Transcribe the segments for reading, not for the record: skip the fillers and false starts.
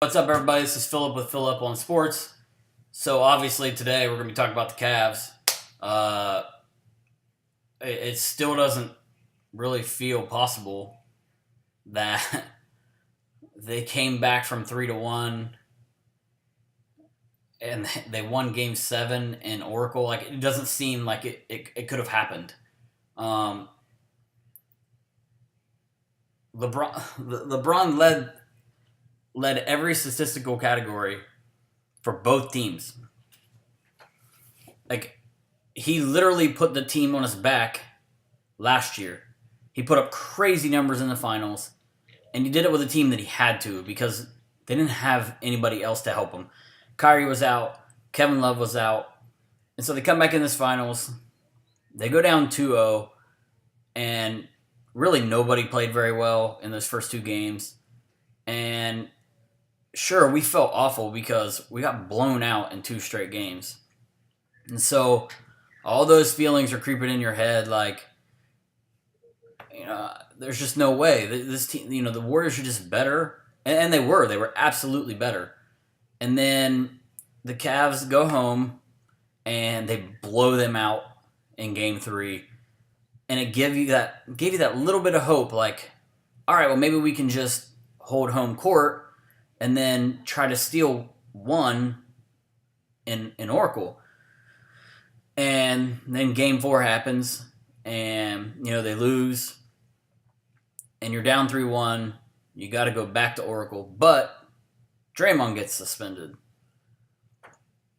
What's up, everybody? This is Philip with Philip on Sports. So, obviously, today we're going to be talking about the Cavs. Uh, it still doesn't really feel possible that they came back from 3-1 and they won Game 7 in Oracle. Like, it doesn't seem like it could have happened. Um, LeBron led every statistical category for both teams. Like, he literally put the team on his back last year. He put up crazy numbers in the finals, and he did it with a team that he had to because they didn't have anybody else to help him. Kyrie was out, Kevin Love was out, and so they come back in this finals. They go down 2-0, and really nobody played very well in those first two games. And sure, we felt awful because we got blown out in two straight games. And so all those feelings are creeping in your head like, there's just no way. This team, the Warriors are just better. And they were. They were absolutely better. And then the Cavs go home and they blow them out in game 3. And it gave you that little bit of hope, like, all right, well, maybe we can just hold home court and then try to steal one in Oracle. And then game 4 happens, and they lose, and you're down 3-1. You got to go back to Oracle, but Draymond gets suspended.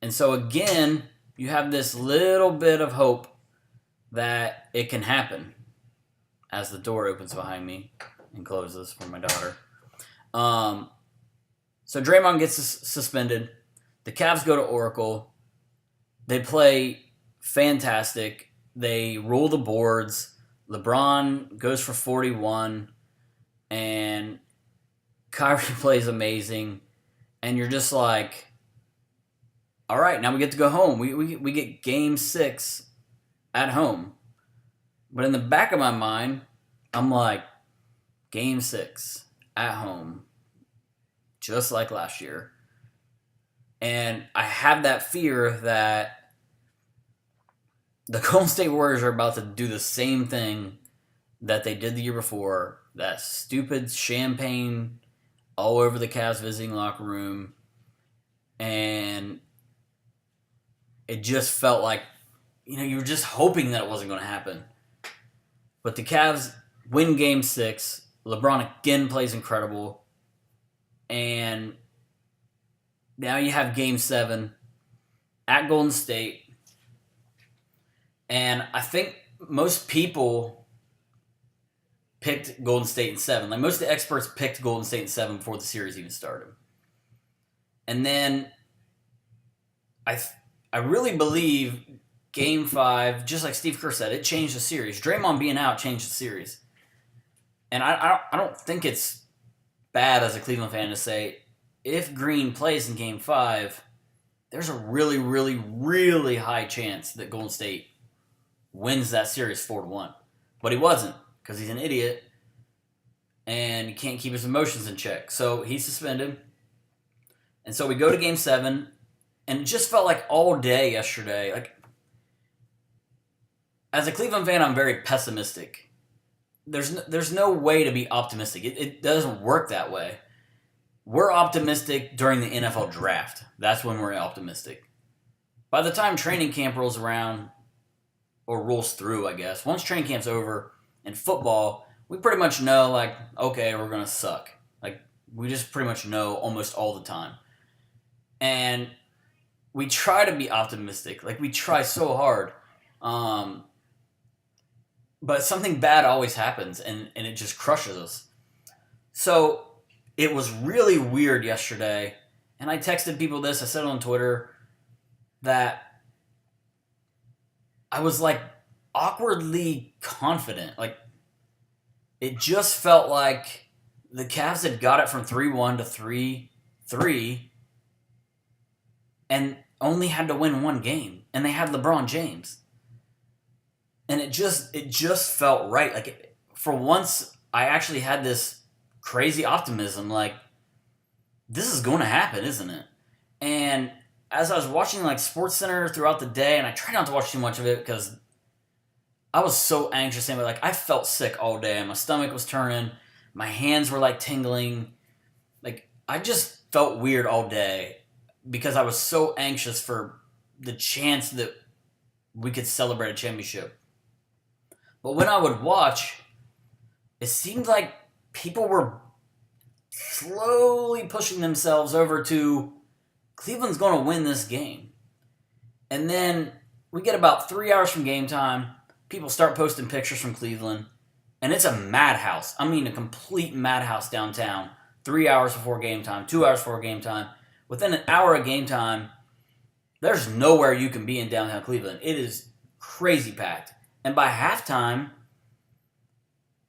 And so again, you have this little bit of hope that it can happen as the door opens behind me and closes for my daughter. So Draymond gets suspended. The Cavs go to Oracle. They play fantastic. They rule the boards. LeBron goes for 41. And Kyrie plays amazing. And you're just like, all right, now we get to go home. We get game 6 at home. But in the back of my mind, I'm like, game 6 at home. Just like last year. And I have that fear that the Golden State Warriors are about to do the same thing that they did the year before. That stupid champagne all over the Cavs visiting locker room. And it just felt like, you were just hoping that it wasn't going to happen. But the Cavs win game 6. LeBron again plays incredible. And now you have game 7 at Golden State. And I think most people picked Golden State in 7. Like, most of the experts picked Golden State in 7 before the series even started. And then I really believe game 5, just like Steve Kerr said, it changed the series. Draymond being out changed the series. And I don't think it's bad as a Cleveland fan to say, if Green plays in game 5, there's a really, really, really high chance that Golden State wins that series 4-1. But he wasn't, because he's an idiot and he can't keep his emotions in check. So he's suspended. And so we go to game 7, and it just felt like all day yesterday. Like, as a Cleveland fan, I'm very pessimistic. There's no way to be optimistic. It doesn't work that way. We're optimistic during the NFL draft. That's when we're optimistic. By the time training camp rolls around, or rolls through, I guess, once training camp's over, in football, we pretty much know, like, okay, we're going to suck. Like, we just pretty much know almost all the time. And we try to be optimistic. Like, we try so hard. But something bad always happens, and it just crushes us. So it was really weird yesterday, and I texted people this. I said it on Twitter that I was, like, awkwardly confident. Like, it just felt like the Cavs had got it from 3-1 to 3-3 and only had to win one game, and they had LeBron James. And it just felt right. Like, for once, I actually had this crazy optimism. Like, this is going to happen, isn't it? And as I was watching like Sports Center throughout the day, and I tried not to watch too much of it because I was so anxious. And like I felt sick all day. My stomach was turning. My hands were like tingling. Like I just felt weird all day because I was so anxious for the chance that we could celebrate a championship. But when I would watch, it seemed like people were slowly pushing themselves over to Cleveland's going to win this game. And then we get about 3 hours from game time. People start posting pictures from Cleveland. And it's a madhouse. I mean, a complete madhouse downtown. 3 hours before game time, 2 hours before game time. Within an hour of game time, there's nowhere you can be in downtown Cleveland. It is crazy packed. And by halftime,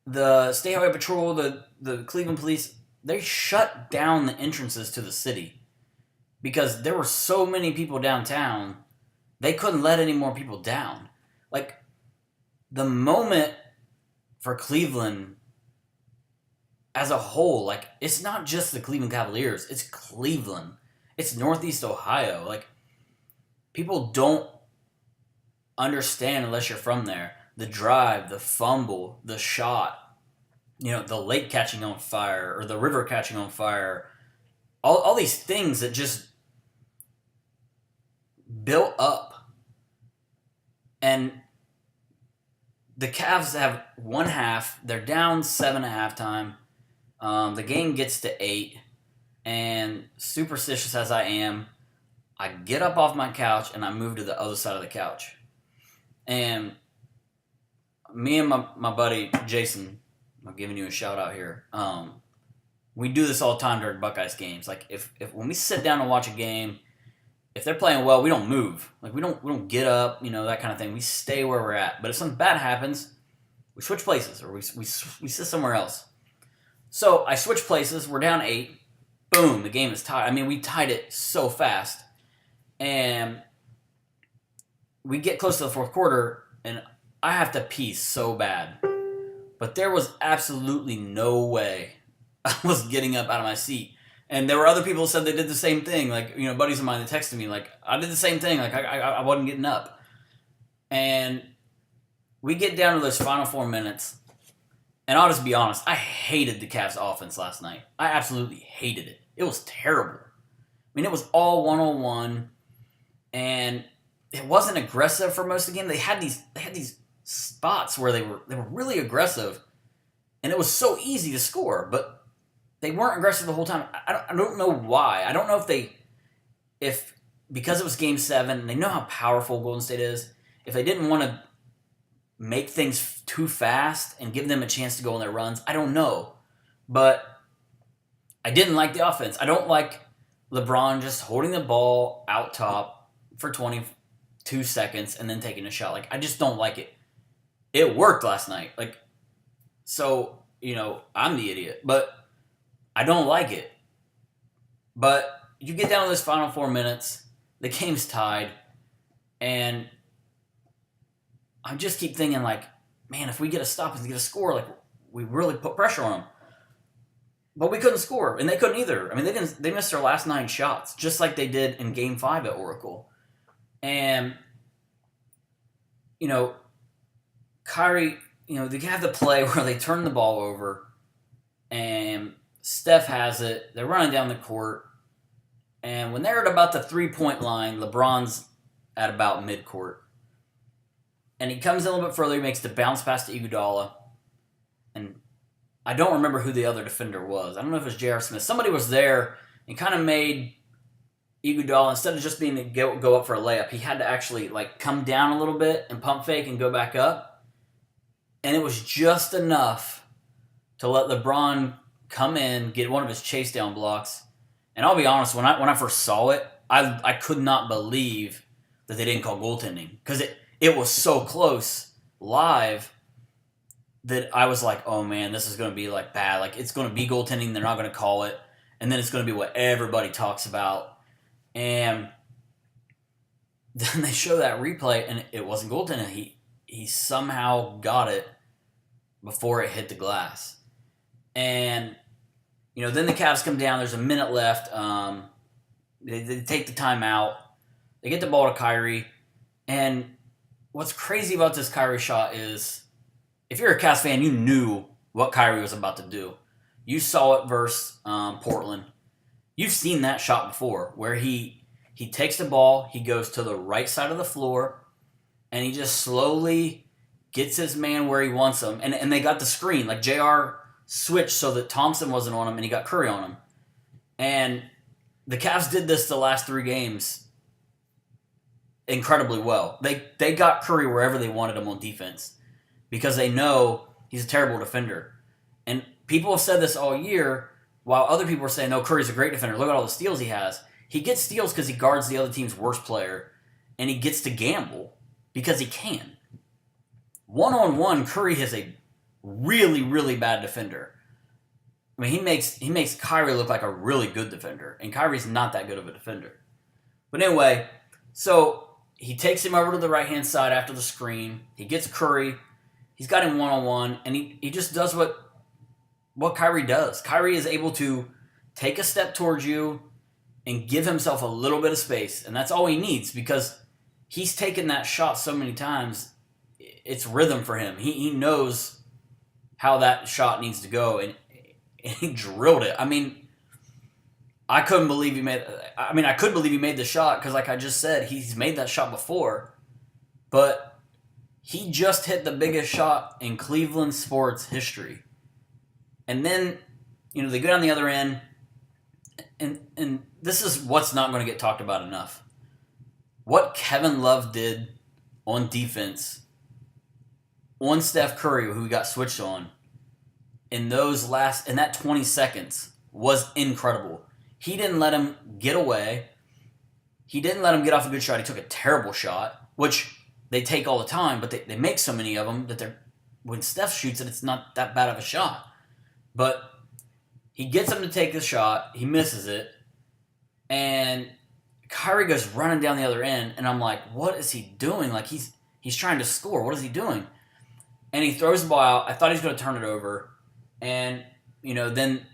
the State Highway Patrol, the Cleveland Police, they shut down the entrances to the city. Because there were so many people downtown, they couldn't let any more people down. Like, the moment for Cleveland as a whole, like, it's not just the Cleveland Cavaliers, it's Cleveland. It's Northeast Ohio. Like, people don't understand unless you're from there. The drive, the fumble, the shot, the lake catching on fire or the river catching on fire. All these things that just built up. And the Cavs have one half. They're down 7 at halftime. The game gets to 8. And superstitious as I am, I get up off my couch and I move to the other side of the couch. And me and my buddy Jason, I'm giving you a shout out here. We do this all the time during Buckeyes games. Like if when we sit down and watch a game, if they're playing well, we don't move. Like we don't get up, that kind of thing. We stay where we're at. But if something bad happens, we switch places or we sit somewhere else. So I switch places. We're down 8. Boom, the game is tied. I mean, we tied it so fast. And we get close to the fourth quarter, and I have to pee so bad. But there was absolutely no way I was getting up out of my seat. And there were other people who said they did the same thing. Like, buddies of mine that texted me, like, I did the same thing. Like, I wasn't getting up. And we get down to those final 4 minutes. And I'll just be honest, I hated the Cavs offense last night. I absolutely hated it. It was terrible. I mean, it was all one-on-one. And it wasn't aggressive for most of the game. They had these spots where they were really aggressive. And it was so easy to score. But they weren't aggressive the whole time. I don't know why. I don't know if because it was Game 7, and they know how powerful Golden State is, if they didn't want to make things too fast and give them a chance to go on their runs. I don't know. But I didn't like the offense. I don't like LeBron just holding the ball out top for 22 seconds and then taking a shot. Like, I just don't like it. It worked last night. Like, so, I'm the idiot. But I don't like it. But you get down to this final 4 minutes. The game's tied. And I just keep thinking, like, man, if we get a stop and get a score, like, we really put pressure on them. But we couldn't score, and they couldn't either. I mean, they missed their last 9 shots, just like they did in Game 5 at Oracle. And, Kyrie, they have the play where they turn the ball over, and Steph has it. They're running down the court, and when they're at about the 3-point line, LeBron's at about midcourt. And he comes in a little bit further. He makes the bounce pass to Iguodala. And I don't remember who the other defender was. I don't know if it was J.R. Smith. Somebody was there and kind of made Iguodala, instead of just being to go up for a layup, he had to actually come down a little bit and pump fake and go back up. And it was just enough to let LeBron come in, get one of his chase down blocks. And I'll be honest, when I first saw it, I could not believe that they didn't call goaltending. Because it was so close live that I was like, oh man, this is going to be bad. Like, it's going to be goaltending. They're not going to call it. And then it's going to be what everybody talks about. And then they show that replay and it wasn't goaltending. He somehow got it before it hit the glass. And Then the Cavs come down. There's a minute left. They take the timeout. They get the ball to Kyrie. And what's crazy about this Kyrie shot is, if you're a Cavs fan, you knew what Kyrie was about to do. You saw it versus Portland. You've seen that shot before, where he takes the ball, he goes to the right side of the floor, and he just slowly gets his man where he wants him. And they got the screen. Like, JR switched so that Thompson wasn't on him, and he got Curry on him. And the Cavs did this the last 3 games incredibly well. They got Curry wherever they wanted him on defense because they know he's a terrible defender. And people have said this all year, while other people are saying, no, Curry's a great defender. Look at all the steals he has. He gets steals because he guards the other team's worst player, and he gets to gamble because he can. One-on-one, Curry is a really, really bad defender. I mean, he makes Kyrie look like a really good defender, and Kyrie's not that good of a defender. But anyway, so he takes him over to the right-hand side after the screen. He gets Curry. He's got him one-on-one, and he just does what Kyrie does. Kyrie is able to take a step towards you and give himself a little bit of space, and that's all he needs because he's taken that shot so many times. It's rhythm for him. He knows how that shot needs to go, and he drilled it. I mean, I couldn't believe he made. I could believe he made the shot because, like I just said, he's made that shot before, but he just hit the biggest shot in Cleveland sports history. And then, they go down the other end, and this is what's not going to get talked about enough. What Kevin Love did on defense on Steph Curry, who got switched on, in that 20 seconds was incredible. He didn't let him get away. He didn't let him get off a good shot. He took a terrible shot, which they take all the time, but they make so many of them that when Steph shoots it, it's not that bad of a shot. But he gets him to take the shot. He misses it. And Kyrie goes running down the other end. And I'm like, what is he doing? Like, he's trying to score. What is he doing? And he throws the ball out. I thought he was going to turn it over. And, then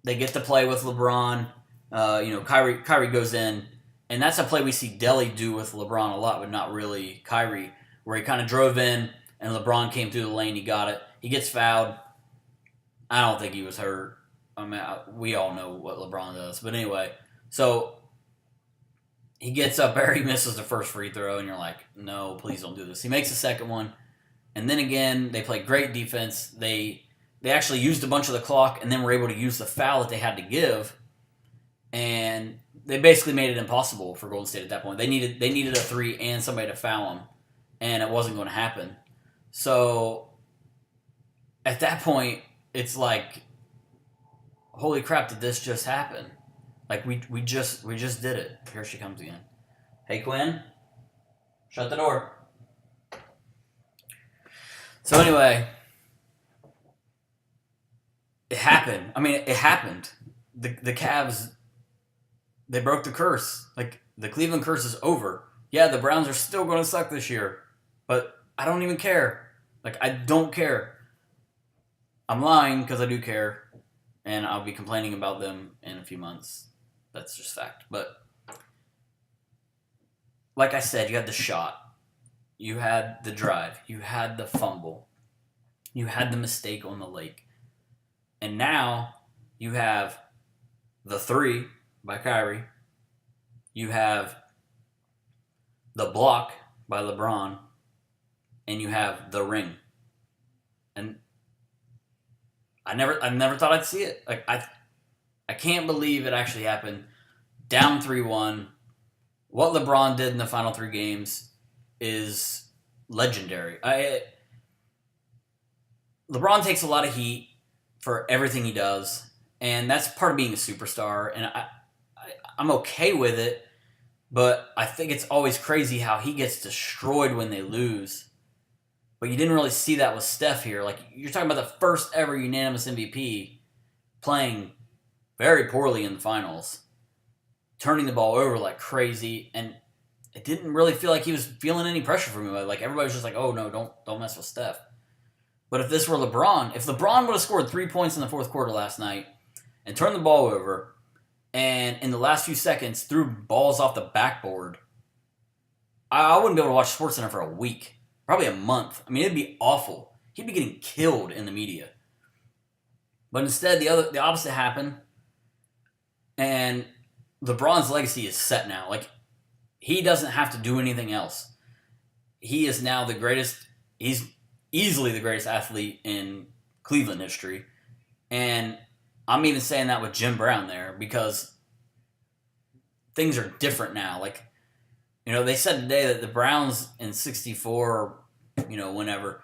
they get to play with LeBron. Kyrie goes in. And that's a play we see Delly do with LeBron a lot, but not really Kyrie, where he kind of drove in and LeBron came through the lane. He got it. He gets fouled. I don't think he was hurt. I mean, we all know what LeBron does. But anyway, so he gets up there. He misses the first free throw, and you're like, no, please don't do this. He makes the second one. And then again, they play great defense. They actually used a bunch of the clock and then were able to use the foul that they had to give. And they basically made it impossible for Golden State at that point. They needed a 3 and somebody to foul them, and it wasn't going to happen. So at that point, it's like, holy crap, did this just happen? Like, we just did it. Here she comes again. Hey, Quinn, shut the door. So anyway, it happened. I mean, it happened. The Cavs, they broke the curse. Like, the Cleveland curse is over. Yeah, the Browns are still going to suck this year, but I don't even care. Like, I don't care. I'm lying because I do care, and I'll be complaining about them in a few months. That's just fact. But like I said, you had the shot. You had the drive. You had the fumble. You had the mistake on the lake. And now you have the 3 by Kyrie. You have the block by LeBron. And you have the ring. And I never thought I'd see it. Like, I can't believe it actually happened. Down 3-1. What LeBron did in the final 3 games is legendary. LeBron takes a lot of heat for everything he does, and that's part of being a superstar, and I'm okay with it, but I think it's always crazy how he gets destroyed when they lose. But you didn't really see that with Steph here. Like, you're talking about the first ever unanimous MVP playing very poorly in the finals, turning the ball over like crazy, and it didn't really feel like he was feeling any pressure from him. Like, everybody was just like, oh no, don't mess with Steph. But if this were LeBron, if LeBron would have scored 3 points in the fourth quarter last night and turned the ball over, and in the last few seconds threw balls off the backboard, I wouldn't be able to watch SportsCenter for a week, probably a month. I mean, it'd be awful. He'd be getting killed in the media. But instead, the opposite happened, and LeBron's legacy is set now. Like, he doesn't have to do anything else. He is now the greatest. He's easily the greatest athlete in Cleveland history, and I'm even saying that with Jim Brown there because things are different now. Like, they said today that the Browns in '64, whenever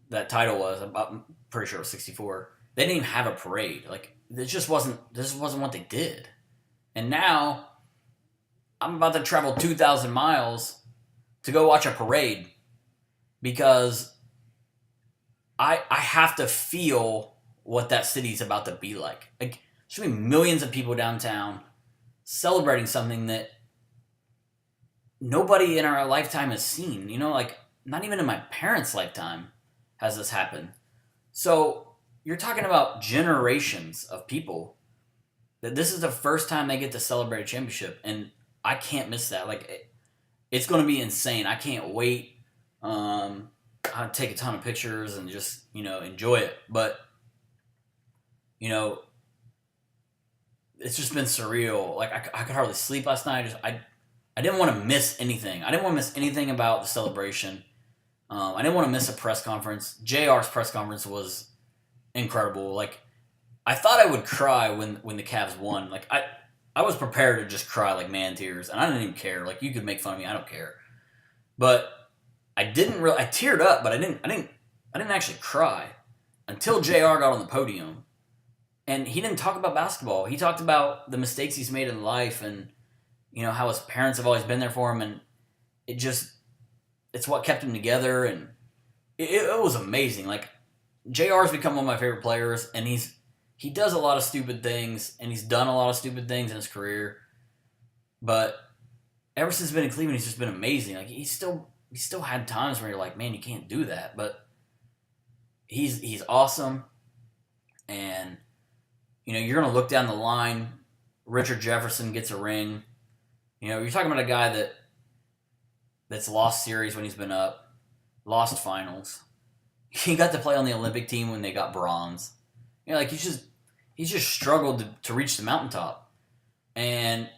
that title was, I'm pretty sure it was '64. They didn't even have a parade. Like, this wasn't what they did. And now I'm about to travel 2,000 miles to go watch a parade because I have to feel what that city's about to be like. Like, there's going to be millions of people downtown celebrating something that nobody in our lifetime has seen. Like, not even in my parents' lifetime has this happened. So you're talking about generations of people that this is the first time they get to celebrate a championship, and I can't miss that. Like, it's going to be insane. I can't wait. I'll take a ton of pictures and just, enjoy it. But, it's just been surreal. Like, I could hardly sleep last night. I didn't want to miss anything. I didn't want to miss anything about the celebration. I didn't want to miss a press conference. JR's press conference was incredible. Like, I thought I would cry when the Cavs won. Like, I was prepared to just cry like man tears, and I didn't even care. Like, you could make fun of me, I don't care. But I teared up, but I didn't actually cry until JR got on the podium. And he didn't talk about basketball. He talked about the mistakes he's made in life and, how his parents have always been there for him. And it's what kept him together. And it was amazing. Like, JR's become one of my favorite players, and he does a lot of stupid things, and he's done a lot of stupid things in his career. But ever since he's been in Cleveland, he's just been amazing. Like, he still had times where you're like, man, you can't do that. But he's awesome. And, you're going to look down the line. Richard Jefferson gets a ring. You're talking about a guy that's lost series when he's been up, lost finals. He got to play on the Olympic team when they got bronze. Like, he's just struggled to reach the mountaintop. And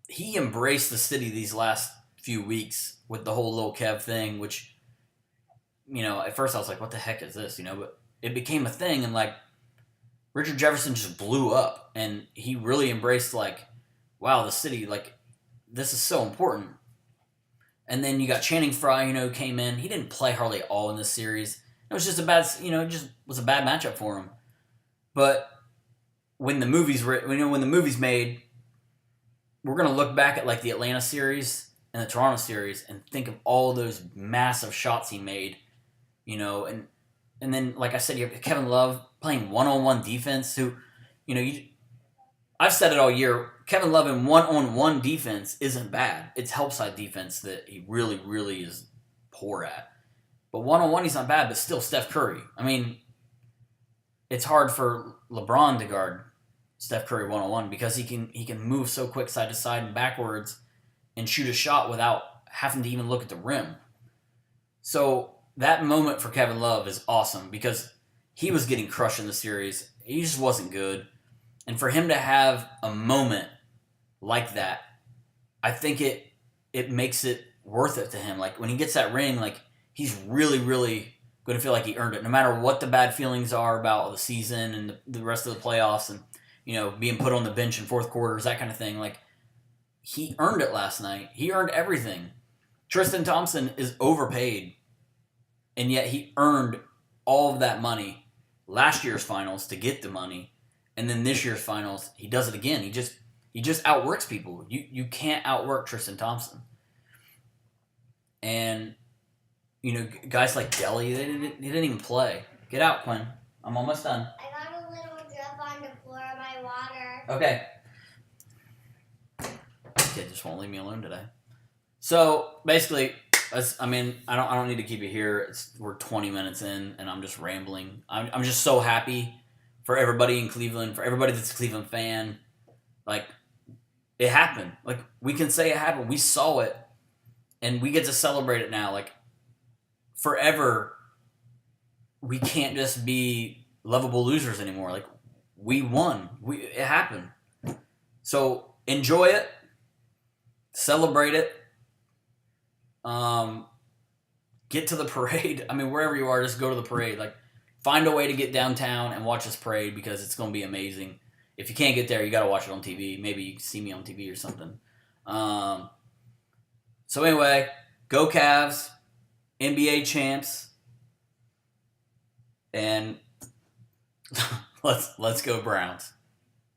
he embraced the city these last few weeks with the whole Lil Kev thing, which, at first I was like, what the heck is this? But it became a thing, and, like, Richard Jefferson just blew up, and he really embraced, like, wow, the city, like, this is so important. And then you got Channing Frye, who came in. He didn't play hardly at all in this series. It was just it just was a bad matchup for him. But when the movie's made, we're gonna look back at, like, the Atlanta series and the Toronto series and think of all those massive shots he made, and then, like I said, you have Kevin Love playing one-on-one defense. Who, I've said it all year. Kevin Love in one-on-one defense isn't bad. It's help side defense that he really, really is poor at. But one-on-one, he's not bad. But still, Steph Curry. I mean, it's hard for LeBron to guard Steph Curry one-on-one because he can move so quick side to side and backwards and shoot a shot without having to even look at the rim. So that moment for Kevin Love is awesome because he was getting crushed in the series. He just wasn't good. And for him to have a moment like that, I think it makes it worth it to him. Like, when he gets that ring, like, he's really, really going to feel like he earned it, no matter what the bad feelings are about the season and the rest of the playoffs and, being put on the bench in fourth quarters, that kind of thing. Like, he earned it last night. He earned everything. Tristan Thompson is overpaid, and yet he earned all of that money last year's finals to get the money, and then this year's finals, he does it again. He just outworks people. You can't outwork Tristan Thompson. And, guys like Delly, they didn't even play. Get out, Quinn. I'm almost done. I got a little drip on the floor of my water. Okay. Kid just won't leave me alone today. So basically, I don't need to keep you here. We're 20 minutes in, and I'm just rambling. I'm just so happy for everybody in Cleveland, for everybody that's a Cleveland fan. Like, it happened. Like, we can say it happened. We saw it, and we get to celebrate it now. Like, forever, we can't just be lovable losers anymore. Like, we won. It happened. So enjoy it, celebrate it. Get to the parade. I mean, wherever you are, just go to the parade. Like, find a way to get downtown and watch this parade because it's going to be amazing. If you can't get there, you got to watch it on TV. Maybe you can see me on TV or something. So anyway, go Cavs, NBA champs, and let's go Browns.